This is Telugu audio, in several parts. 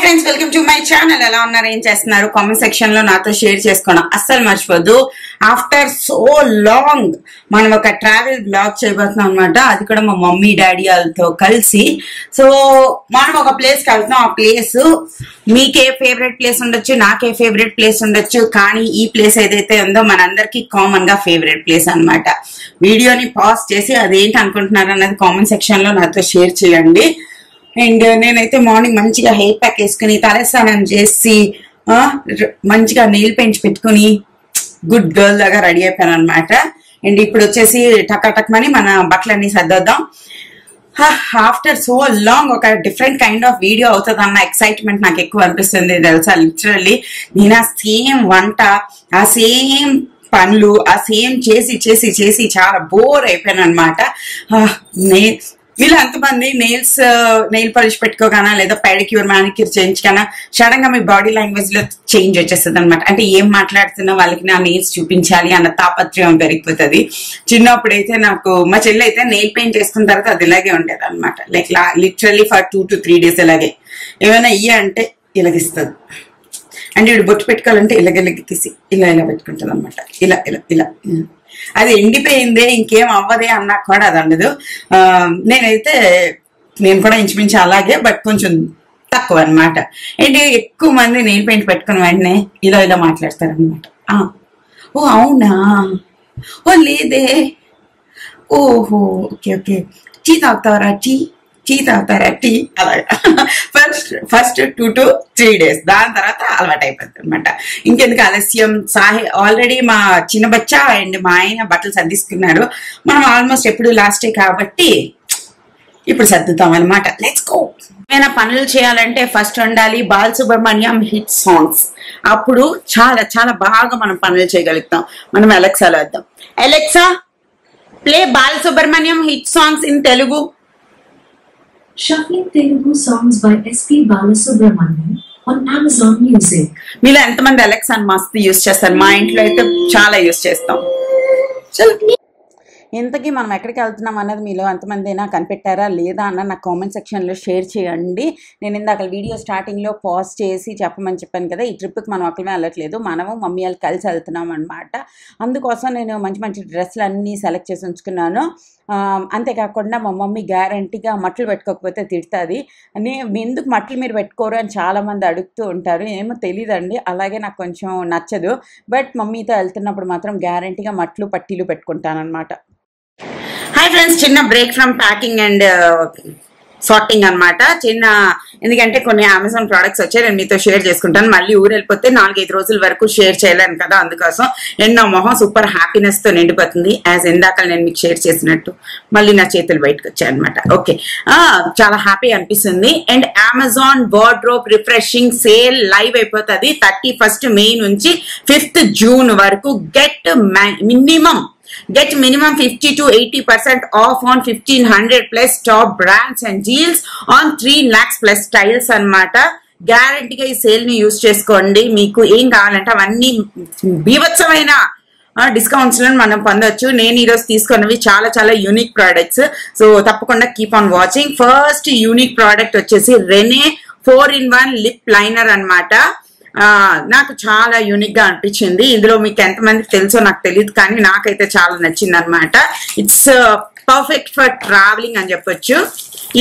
Friends, welcome to my channel. ఎలా ఉన్నారు, ఏం చేస్తున్నారు? కామెంట్ సెక్షన్ లో నాతో షేర్ చేసుకోవడం అస్సలు మర్చిపోద్దు. ఆఫ్టర్ సో లాంగ్ మనం ఒక ట్రావెల్ బ్లాగ్ చేయబోతున్నాం అనమాట. అది కూడా మా మమ్మీ డాడీ వాళ్ళతో కలిసి. సో మనం ఒక ప్లేస్ కి వెళ్తున్నాం. ఆ ప్లేస్ మీకే ఫేవరెట్ ప్లేస్ ఉండొచ్చు, నాకే ఫేవరెట్ ప్లేస్ ఉండొచ్చు, కానీ ఈ ప్లేస్ ఏదైతే ఉందో మనందరికి కామన్ గా ఫేవరెట్ ప్లేస్ అనమాట. వీడియోని పాజ్ చేసి అదేంటి అనుకుంటున్నారు అన్నది కామెంట్ సెక్షన్ లో నాతో షేర్ చేయండి. అండ్ నేనైతే మార్నింగ్ మంచిగా హెయిర్ ప్యాక్ వేసుకుని తలస్నానం చేసి మంచిగా నెయిల్ పెయింట్స్ పెట్టుకుని గుడ్ గర్ల్ లాగా రెడీ అయిపోయాను అనమాట. అండ్ ఇప్పుడు వచ్చేసి టక్మని మన బట్టలన్నీ సర్దొద్దాం. ఆఫ్టర్ సో లాంగ్ ఒక డిఫరెంట్ కైండ్ ఆఫ్ వీడియో అవుతుంది అన్న ఎక్సైట్మెంట్ నాకు ఎక్కువ అనిపిస్తుంది తెలుసా. లిటరల్లీ నేను ఆ సేమ్ వంట, ఆ సేమ్ పనులు, ఆ సేమ్ చేసి చేసి చేసి చాలా బోర్ అయిపోయాను అనమాట. వీళ్ళు ఎంతమంది నెయిల్ పాలిష్ పెట్టుకోగానా లేదా పెడిక్యూర్ మ్యానిక్యూర్ చేయించుకనా సడన్ గా మీ బాడీ లాంగ్వేజ్ లో చేంజ్ వచ్చేస్తుంది అనమాట. అంటే ఏం మాట్లాడుతున్నా వాళ్ళకి నా నెయిల్స్ చూపించాలి అన్న తాపత్రయం పెరిగిపోతుంది. చిన్నప్పుడైతే నాకు మా చెల్లి అయితే నెయిల్ పెయింట్ చేసుకున్న తర్వాత అది ఇలాగే ఉండేది అనమాట. Like literally for 2 to 3 days ఇలాగే. ఏమైనా అంటే ఇలాగిస్తుంది. అంటే ఇప్పుడు బొట్టు పెట్టుకోవాలంటే ఇలాగ తీసి ఇలా పెట్టుకుంటుంది అనమాట. ఇలా ఇలా ఇలా అది ఎండిపోయిందే ఇంకేం అవ్వదే అన్నా కూడా అది ఉండదు. నేను కూడా ఇంచుమించు అలాగే, బట్ కొంచెం తక్కువ అనమాట. ఏంటి ఎక్కువ మంది నెయిల్ పెయింట్ పెట్టుకున్న వెంటనే ఇలా ఇలా మాట్లాడతారు అనమాట. ఓ అవునా, ఓ లేదే, ఓహో ఓకే ఓకే, టీ తాగుతావరా, టీ తాగుతారా, టీ అలాగా. ఫస్ట్ 2 to 3 days, దాని తర్వాత అలవాటు అయిపోతుంది అనమాట. ఇంకెందుకు ఆలస్యం, ఆల్రెడీ మా చిన్న బచ్చా అండ్ మా ఆయన బట్టలు సర్దిస్తున్నారు. మనం ఆల్మోస్ట్ ఎప్పుడు లాస్టే కాబట్టి ఇప్పుడు సర్దుతాం అనమాట. Let's go. ఏమైనా పనులు చేయాలంటే ఫస్ట్ ఉండాలి బాలసుబ్రహ్మణ్యం హిట్ సాంగ్స్. అప్పుడు చాలా చాలా బాగా మనం పనులు చేయగలుగుతాం. మనం అలెక్సాలో వద్దాం. Alexa, play Balasubrahmanyam hit songs in Telugu. Shuffling Telugu songs by SP Balasubramaniam on Amazon Music. మీలో ఎంతమంది అలెక్సా మస్తు యూజ్ చేస్తారు? మా ఇంట్లో అయితే చాలా యూజ్ చేస్తాం. ఇంతకీ మనం ఎక్కడికి వెళ్తున్నాం అన్నది మీలో ఎంతమంది అయినా కనిపెట్టారా లేదా అన్న నాకు కామెంట్ సెక్షన్లో షేర్ చేయండి. నేను ఇందాక వీడియో స్టార్టింగ్లో పాజ్ చేసి చెప్పమని చెప్పాను కదా, ఈ ట్రిప్కి మనం ఒక్కమే వెళ్ళట్లేదు, మనము మమ్మీ వాళ్ళు కలిసి వెళ్తున్నాం అనమాట. అందుకోసం నేను మంచి మంచి డ్రెస్సులు అన్నీ సెలెక్ట్ చేసి ఉంచుకున్నాను. అంతేకాకుండా మా మమ్మీ గ్యారంటీగా మట్టలు పెట్టుకోకపోతే తిడుతుంది. ఎందుకు మట్టలు మీరు పెట్టుకోరు అని చాలామంది అడుగుతూ ఉంటారు. ఏమో తెలియదండి, అలాగే నాకు కొంచెం నచ్చదు. బట్ మమ్మీతో వెళ్తున్నప్పుడు మాత్రం గ్యారంటీగా మట్టలు పట్టీలు పెట్టుకుంటాను అనమాట. హాయ్ ఫ్రెండ్స్, చిన్న break from packing and sorting అనమాట. ఎందుకంటే కొన్ని అమెజాన్ ప్రోడక్ట్స్ వచ్చాయి, నేను మీతో షేర్ చేసుకుంటాను. మళ్ళీ ఊరు వెళ్ళిపోతే 4-5 రోజుల వరకు షేర్ చేయలేను కదా, అందుకోసం నా మొహం సూపర్ హ్యాపీనెస్ తో నిండిపోతుంది. యాజ్ ఇందాక నేను మీకు షేర్ చేసినట్టు మళ్ళీ నా చేతులు బయటకు వచ్చాయి అనమాట. ఓకే, చాలా హ్యాపీ అనిపిస్తుంది. And Amazon wardrobe refreshing sale live అయిపోతుంది 31st May నుంచి 5th June వరకు. Get minimum 50 to 80% off on 1500 plus top brands and deals on 3 lakhs plus styles అన్నమాట. గ్యారంటీగా ఈ సేల్ ని యూజ్ చేసుకోండి. మీకు ఏం కావాలంటే అవన్నీ బీభత్సమైన డిస్కౌంట్స్ లో మనం పొందొచ్చు. నేను ఈరోజు తీసుకున్నవి చాలా చాలా యూనిక్ ప్రోడక్ట్స్. సో తప్పకుండా keep on watching. First unique product వచ్చేసి రెనే 4-in-1 లిప్ లైనర్ అన్నమాట. నాకు చాలా యూనిక్ గా అనిపించింది. ఇందులో మీకు ఎంతమందికి తెలుసో నాకు తెలియదు, కానీ నాకైతే చాలా నచ్చింది అనమాట. ఇట్స్ పర్ఫెక్ట్ ఫర్ ట్రావెలింగ్ అని చెప్పొచ్చు.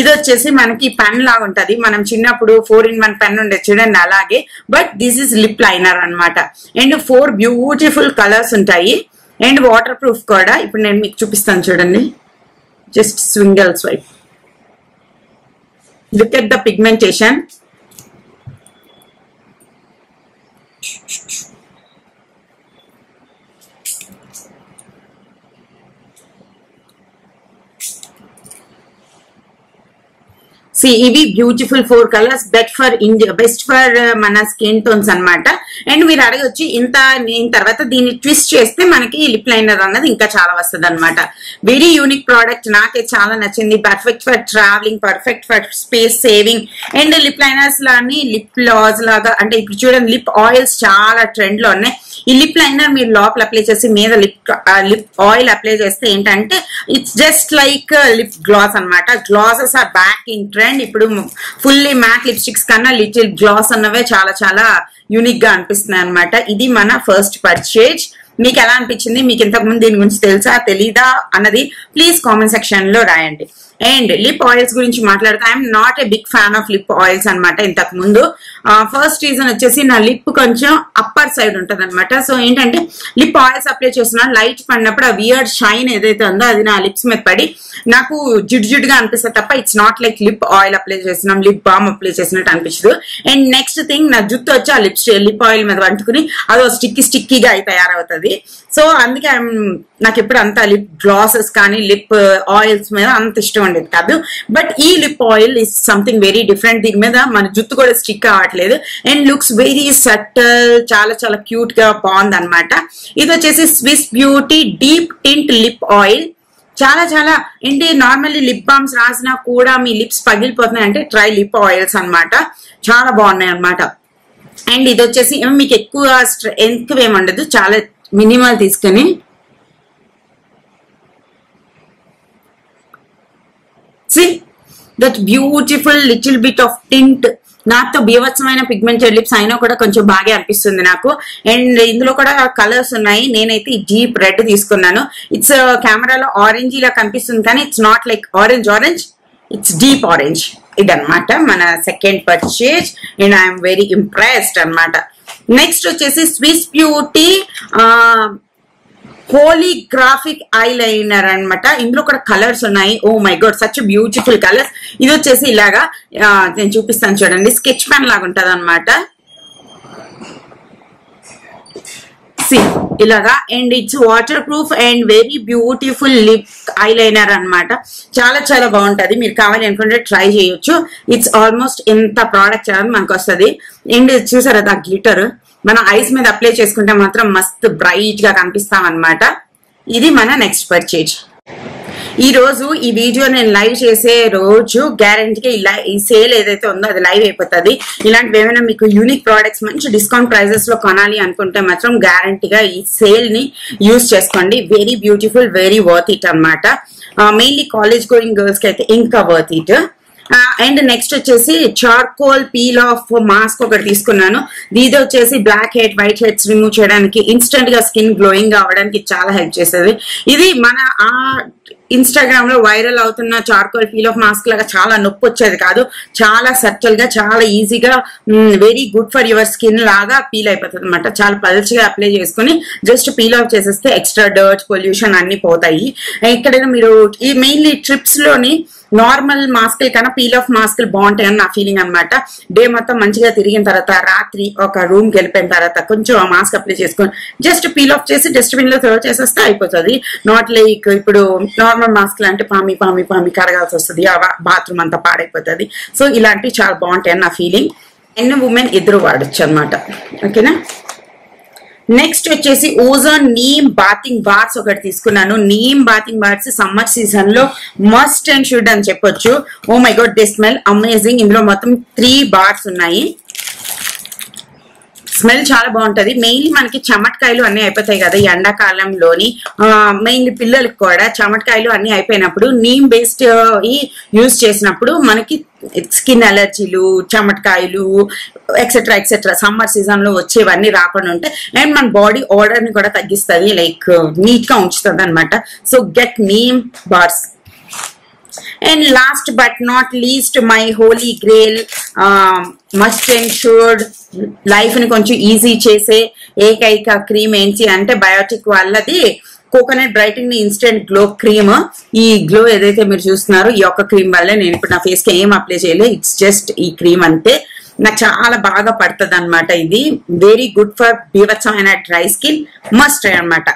ఇది వచ్చేసి మనకి పెన్ లాగా ఉంటది. మనం చిన్నప్పుడు 4-in-1 పెన్ ఉండేది చూడండి, అలాగే. But this is lip liner అనమాట. అండ్ 4 బ్యూటిఫుల్ కలర్స్ ఉంటాయి అండ్ వాటర్ ప్రూఫ్ కూడా. ఇప్పుడు నేను మీకు చూపిస్తాను చూడండి. Just single swipe, look at the pigmentation. ఇవి బ్యూటిఫుల్ 4 కలర్స్, బెస్ట్ ఫర్ మన స్కిన్ టోన్స్ అనమాట. అండ్ మీరు అడగొచ్చు, నేను తర్వాత దీన్ని ట్విస్ట్ చేస్తే మనకి లిప్ లైనర్ అన్నది ఇంకా చాలా వస్తుంది అనమాట. వెరీ యూనిక్ ప్రోడక్ట్, నాకైతే చాలా నచ్చింది. Perfect for travelling, perfect for space saving. And lip liners లాని లిప్ లాస్ లాగా, అంటే ఇప్పుడు చూడండి లిప్ ఆయిల్స్ చాలా ట్రెండ్ లో ఉన్నాయి. ఈ లిప్ లైనర్ మీరు లోపల అప్లై చేసి మీద లిప్ ఆయిల్ అప్లై చేస్తే ఏంటంటే it's just like lip gloss అన్నమాట. Glosses are back in trend. ఇప్పుడు ఫుల్లీ మ్యాట్ లిప్స్టిక్స్ కన్నా లిటిల్ గ్లాస్ అన్నవే చాలా చాలా యూనిక్ గా అనిపిస్తున్నాయి అనమాట. ఇది మన ఫస్ట్ పర్చేజ్. మీకు ఎలా అనిపించింది? మీకు ఇంతకుముందు దీని గురించి తెలుసా తెలీదా అన్నది ప్లీజ్ కామెంట్ సెక్షన్ లో రాయండి. అండ్ లిప్ ఆయిల్స్ గురించి మాట్లాడితే I'm not a big fan of lip oils అనమాట. ఇంతకు ముందు ఫస్ట్ రీజన్ వచ్చేసి నా లిప్ కొంచెం అప్పర్ సైడ్ ఉంటది అనమాట. సో ఏంటంటే లిప్ ఆయిల్స్ అప్లై చేసిన లైట్ పడినప్పుడు ఆ వియర్డ్ షైన్ ఏదైతే ఉందో అది నా లిప్స్ మీద పడి నాకు జిడ్డుగా అనిపిస్తుంది తప్ప it's not like lip oil apply చేసినాం లిప్ బామ్ అప్లై చేసినట్టు అనిపించదు. అండ్ నెక్స్ట్ థింగ్ నా జుట్టు వచ్చి ఆ లిప్ ఆయిల్ మీద వంటుకుని అదో స్టిక్కీగా అయి తయారవుతుంది. సో అందుకే నాకు ఎప్పుడు అంత లిప్ గ్లాసెస్ కానీ లిప్ ఆయిల్స్ మీద అంత ఇష్టం ఉండేది కాదు. బట్ ఈ lip oil is something very different. దీని మీద మన జుట్టు కూడా స్టిక్ అవ్వట్లేదు అండ్ లుక్స్ వెరీ సటల్, చాలా చాలా క్యూట్ గా బాగుంది అనమాట. ఇది వచ్చేసి Swiss beauty deep tint lip oil. చాలా చాలా ఏంటి నార్మల్లీ లిప్ బామ్స్ రాసినా కూడా మీ లిప్స్ పగిలిపోతున్నాయి అంటే ట్రై లిప్ ఆయిల్స్ అనమాట. చాలా బాగున్నాయి అనమాట. అండ్ ఇది వచ్చేసి మీకు ఎక్కువ ఏముండదు, చాలా మినిమల్ తీసుకుని see that beautiful little bit of tint. నాతో బీభత్సమైన పిగ్మెంటెడ్ లిప్స్ అయినా కూడా కొంచెం బాగా అనిపిస్తుంది నాకు. అండ్ ఇందులో కూడా కలర్స్ ఉన్నాయి. నేనైతే డీప్ రెడ్ తీసుకున్నాను. ఇట్స్ కెమెరాలో ఆరెంజ్ ఇలా కనిపిస్తుంది కానీ it's not like orange, it's deep orange. ఇదన్నమాట మన second purchase and I'm very impressed అనమాట. నెక్స్ట్ వచ్చేసి Swiss beauty holographic eyeliner అనమాట. ఇందులో కూడా కలర్స్ ఉన్నాయి. Oh my god such beautiful colours. ఇది వచ్చేసి ఇలాగా నేను చూపిస్తాను చూడండి, స్కెచ్ పెన్ లాగా ఉంటది అనమాట. ఇలాగా. And it's water proof and very beautiful lip eye liner అనమాట. చాలా చాలా బాగుంటది. మీరు కావాలి అనుకుంటే ట్రై చేయొచ్చు. ఇట్స్ ఆల్మోస్ట్ ఎంత ప్రోడక్ట్ మనకు వస్తుంది. అండ్ చూసారా ఆ గ్లిటర్ మన ఐస్ మీద అప్లై చేసుకుంటే మాత్రం మస్తు బ్రైట్ గా కనిపిస్తాం అనమాట. ఇది మన నెక్స్ట్ పర్చేజ్. ఈ రోజు ఈ వీడియో నేను లైవ్ చేసే రోజు గ్యారంటీగా ఈ సేల్ ఏదైతే ఉందో అది లైవ్ అయిపోతుంది. ఇలాంటివి ఏమైనా మీకు యూనిక్ ప్రోడక్ట్స్ మంచి డిస్కౌంట్ ప్రైజెస్ లో కొనాలి అనుకుంటే మాత్రం గ్యారంటీగా ఈ సేల్ ని యూజ్ చేసుకోండి. Very beautiful, very worth it అనమాట. మెయిన్లీ కాలేజ్ గోయింగ్ గర్ల్స్ కి అయితే ఇంకా వర్త్ ఇట్. అండ్ నెక్స్ట్ వచ్చేసి చార్కోల్ పీల్ ఆఫ్ మాస్క్ ఒకటి తీసుకున్నాను. ఇది వచ్చేసి blackhead whiteheads remove చేయడానికి, ఇన్స్టెంట్ గా స్కిన్ గ్లోయింగ్ అవడానికి చాలా హెల్ప్ చేసేది. ఇది మన ఇన్స్టాగ్రామ్ లో వైరల్ అవుతున్న చార్కోల్ పీల్ ఆఫ్ మాస్క్ లాగా చాలా నొప్పి వచ్చేది కాదు. చాలా సటిల్ గా, చాలా ఈజీగా, very good for your skin లాగా పీల్ అయిపోతుంది అనమాట. చాలా పల్చగా అప్లై చేసుకుని జస్ట్ పీల్ ఆఫ్ చేసేస్తే ఎక్స్ట్రా డర్ట్, పొల్యూషన్ అన్ని పోతాయి. ఎక్కడైనా మీరు ఈ మెయిన్లీ ట్రిప్స్ లోని నార్మల్ మాస్కుల కన్నా పీల్ ఆఫ్ మాస్కులు బాగుంటాయని నా ఫీలింగ్ అనమాట. డే మొత్తం మంచిగా తిరిగిన తర్వాత రాత్రి ఒక రూమ్ కి వెళ్ళిపోయిన తర్వాత కొంచెం ఆ మాస్క్ అప్లై చేసుకొని జస్ట్ పీల్ ఆఫ్ చేసి డస్ట్బిన్ లో త్రో చేసేస్తే అయిపోతుంది. నాట్ లైక్ ఇప్పుడు నార్మల్ మాస్కులు అంటే పామి పామి పామి కడగాల్సి వస్తుంది, బాత్రూమ్ అంతా పాడైపోతుంది. సో ఇలాంటివి చాలా బాగుంటాయని నా ఫీలింగ్. మెన్ ఉమెన్ ఇద్దరు వాడచ్చు అనమాట. ఓకేనా. నెక్స్ట్ వచ్చేసి ఓజోన్ నీమ్ బాతింగ్ బార్స్ ఒకటి తీసుకున్నాను. Neem bathing bars summer season లో మస్ట్ అండ్ షుడ్ అని చెప్పొచ్చు. Oh my god they smell amazing. ఇందులో మొత్తం 3 బార్స్ ఉన్నాయి. స్మెల్ చాలా బాగుంటది. మెయిన్లీ మనకి చెమటకాయలు అన్ని అయిపోతాయి కదా ఈ ఎండాకాలంలోని. మెయిన్లీ పిల్లలకి కూడా చెమటకాయలు అన్ని అయిపోయినప్పుడు నీమ్ బేస్డ్ యూజ్ చేసినప్పుడు మనకి స్కిన్ అలర్జీలు, చెమటకాయలు ఎక్సెట్రా ఎక్సెట్రా సమ్మర్ సీజన్ లో వచ్చేవన్నీ రాకుండా ఉంటాయి. అండ్ మన బాడీ ఓడర్ ని కూడా తగ్గిస్తుంది, లైక్ నీట్ గా ఉంచుతుంది అనమాట. So get neem bars. And last but not least my holy grail must and should life ని కొంచెం ఈజీ చేసే ఏకైక క్రీమ్ ఏంటి అంటే బయోటిక్ వాళ్ళది coconut brighting instant glow cream. ఈ గ్లో ఏదైతే మీరు చూస్తున్నారో ఈ యొక్క క్రీమ్ వల్లే నేను ఇప్పుడు నా ఫేస్ కి ఏం అప్లై చేయలేదు. ఇట్స్ జస్ట్ ఈ క్రీమ్ అంతే. నాకు చాలా బాగా పడుతుంది అనమాట. ఇది వెరీ గుడ్ ఫర్ బీభత్సమైన డ్రై స్కిన్. మస్ట్ ట్రై అనమాట.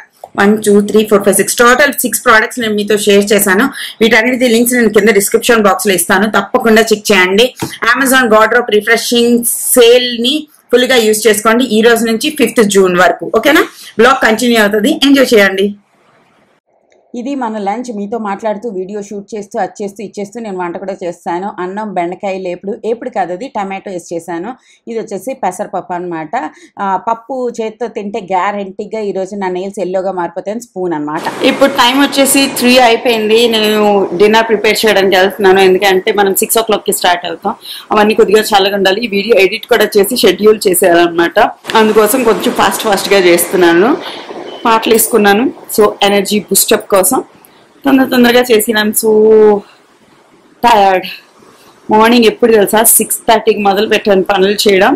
1 2 3 4 5 6 టోటల్ 6 ప్రోడక్ట్స్ నేను మీతో షేర్ చేశాను. వీటన్నిటి లింక్స్ నేను కింద డిస్క్రిప్షన్ బాక్స్ లో ఇస్తాను, తప్పకుండా చెక్ చేయండి. అమెజాన్ వార్డ్రోబ్ రిఫ్రెషింగ్ సేల్ ని ఫుల్ గా యూజ్ చేసుకోండి ఈ రోజు నుంచి 5th జూన్ వరకు. ఓకేనా. బ్లాగ్ కంటిన్యూ అవుతుంది, ఎంజాయ్ చేయండి. ఇది మన లంచ్. మీతో మాట్లాడుతూ వీడియో షూట్ చేస్తూ అది చేస్తూ ఇచ్చేస్తూ నేను వంట కూడా చేస్తాను. అన్నం బెండకాయ ఏపుడు కాదు, అది టమాటో వేసి చేశాను. ఇది వచ్చేసి పెసరపప్పు అనమాట. పప్పు చేతితో తింటే గ్యారంటీగా ఈరోజు నా నెయిల్స్ ఎల్లోగా మారిపోతాయని స్పూన్ అనమాట. ఇప్పుడు టైం వచ్చేసి 3 అయిపోయింది. నేను డిన్నర్ ప్రిపేర్ చేయడానికి వెళ్తున్నాను, ఎందుకంటే మనం 6 o'clockకి స్టార్ట్ అవుతాం. అవన్నీ కొద్దిగా చల్లగా ఉండాలి. ఈ వీడియో ఎడిట్ కూడా చేసి షెడ్యూల్ చేసేయాలన్నమాట. అందుకోసం కొంచెం ఫాస్ట్గా చేస్తున్నాను. పాటలు వేసుకున్నాను, సో ఎనర్జీ బూస్టప్ కోసం తొందరగా చేసినాను. So tired. మార్నింగ్ ఎప్పుడు తెలుసా 6:30కి మొదలు పెట్టాను పనులు చేయడం.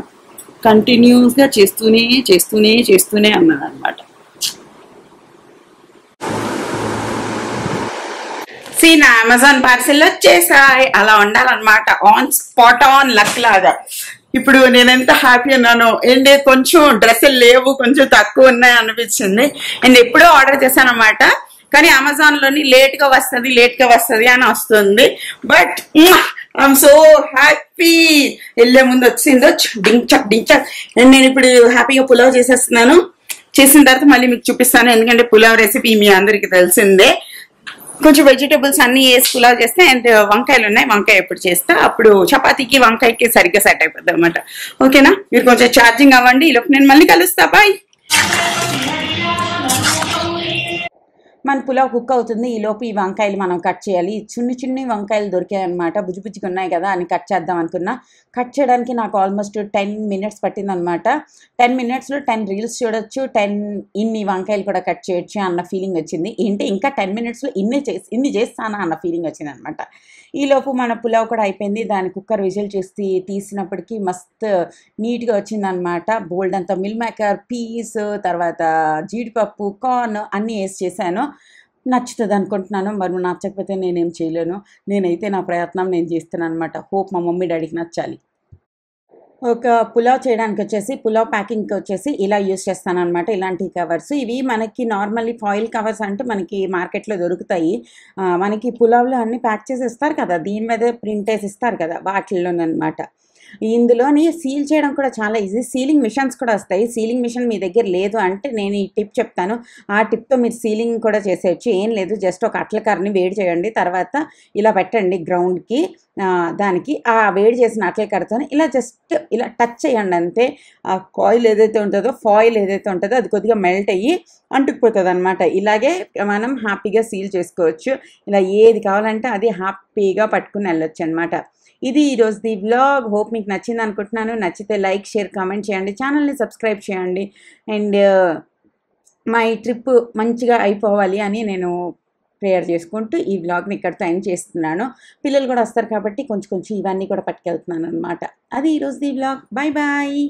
కంటిన్యూస్గా చేస్తూనే అన్నాను అనమాట. నా అమెజాన్ పార్సెల్ వచ్చేసాయి. అలా ఉండాలన్నమాట, ఆన్ స్పాట్ ఆన్ లక్ లాగా. ఇప్పుడు నేను ఎంత హ్యాపీ అన్నాను. అండ్ కొంచెం డ్రెస్సులు లేవు, కొంచెం తక్కువ ఉన్నాయి అనిపించింది. అండ్ ఎప్పుడో ఆర్డర్ చేశాను అనమాట, కానీ అమెజాన్ లోని లేట్ గా వస్తుంది అని వస్తుంది. But I'm so happy. వెళ్ళే ముందు వచ్చిందో డించక్. అండ్ నేను ఇప్పుడు హ్యాపీగా పులావ్ చేసేస్తున్నాను. చేసిన తర్వాత మళ్ళీ మీకు చూపిస్తాను, ఎందుకంటే పులావ్ రెసిపీ మీ అందరికి తెలిసిందే. కొంచెం వెజిటేబుల్స్ అన్ని వేసి పులావ్ చేస్తే, అండ్ వంకాయలు ఉన్నాయి, వంకాయ ఎప్పుడు చేస్తా అప్పుడు చపాతీకి వంకాయకి సరిగ్గా సెట్ అయిపోద్ది అనమాట. ఓకేనా, మీరు కొంచెం ఛార్జింగ్ అవ్వండి, ఈలోపు నేను మళ్ళీ కలుస్తా. బాయ్. మన పులావ్ కుక్ అవుతుంది. ఈలోపు ఈ వంకాయలు మనం కట్ చేయాలి. చిన్ని వంకాయలు దొరికాయి అనమాట, బుజ్జిగా ఉన్నాయి కదా అని కట్ చేద్దాం అనుకున్నా. కట్ చేయడానికి నాకు ఆల్మోస్ట్ 10 minutes పట్టిందనమాట. 10 minutesలో 10 reels చూడొచ్చు, 10 ఇన్ని వంకాయలు కూడా కట్ చేయొచ్చు అన్న ఫీలింగ్ వచ్చింది. ఏంటి ఇంకా 10 minutesలో ఇన్ని చేస్తానా అన్న ఫీలింగ్ వచ్చింది అనమాట. ఈలోపు మన పులావ్ కూడా అయిపోయింది. దాని కుక్కర్ విజిల్ చేసి తీసినప్పటికీ మస్త్ నీట్గా వచ్చిందనమాట. బోల్డ్ అంతా మిల్ మేకర్, పీస్, తర్వాత జీడిపప్పు, కార్న్ అన్నీ వేసి చేశాను. నచ్చుతుంది అనుకుంటున్నాను. మరి నచ్చకపోతే నేనేం చేయలేను. నేనైతే నా ప్రయత్నం నేను చేస్తున్నాను అనమాట. హోప్ మా మమ్మీ డాడీకి నచ్చాలి. ఒక పులావ్ చేయడానికి వచ్చేసి, పులావ్ ప్యాకింగ్కి వచ్చేసి ఇలా యూస్ చేస్తాను అనమాట. ఇలాంటి కవర్స్. ఇవి మనకి నార్మల్లీ ఫాయిల్ కవర్స్ అంటే మనకి మార్కెట్లో దొరుకుతాయి. మనకి పులావ్లో అన్ని ప్యాక్ చేసి ఇస్తారు కదా, దీని మీద ప్రింట్ వేసి ఇస్తారు కదా, వాటిల్లోనమాట. ఇందులోని సీల్ చేయడం కూడా చాలా ఈజీ. సీలింగ్ మిషన్స్ కూడా వస్తాయి. సీలింగ్ మిషన్ మీ దగ్గర లేదు అంటే నేను ఈ టిప్ చెప్తాను. ఆ టిప్తో మీరు సీలింగ్ కూడా చేసేయచ్చు. ఏం లేదు, జస్ట్ ఒక అట్లకర్రని వేడి చేయండి, తర్వాత ఇలా పెట్టండి గ్రౌండ్కి. దానికి ఆ వేడి చేసిన అట్లకర్రతో ఇలా జస్ట్ ఇలా టచ్ చేయండి అంతే. ఆ కాయిల్ ఏదైతే ఉంటుందో, ఫాయిల్ ఏదైతే ఉంటుందో అది కొద్దిగా మెల్ట్ అయ్యి అంటుకుపోతుంది అనమాట. ఇలాగే మనం హ్యాపీగా సీల్ చేసుకోవచ్చు. ఇలా ఏది కావాలంటే అది హ్యాపీగా పట్టుకుని వెళ్ళొచ్చు అనమాట. ఇది ఈరోజు వ్లాగ్. హోప్ మీకు నచ్చింది అనుకుంటున్నాను. నచ్చితే లైక్, షేర్, కామెంట్ చేయండి. ఛానల్ని సబ్స్క్రైబ్ చేయండి. అండ్ మా ఈ ట్రిప్ మంచిగా అయిపోవాలి అని నేను ప్రేయర్ చేసుకుంటూ ఈ వ్లాగ్ని ఇక్కడితో ఎండ్ చేస్తున్నాను. పిల్లలు కూడా వస్తారు కాబట్టి కొంచెం ఇవన్నీ కూడా పట్టుకెళ్తున్నాను అనమాట. అది ఈరోజు వ్లాగ్. Bye bye.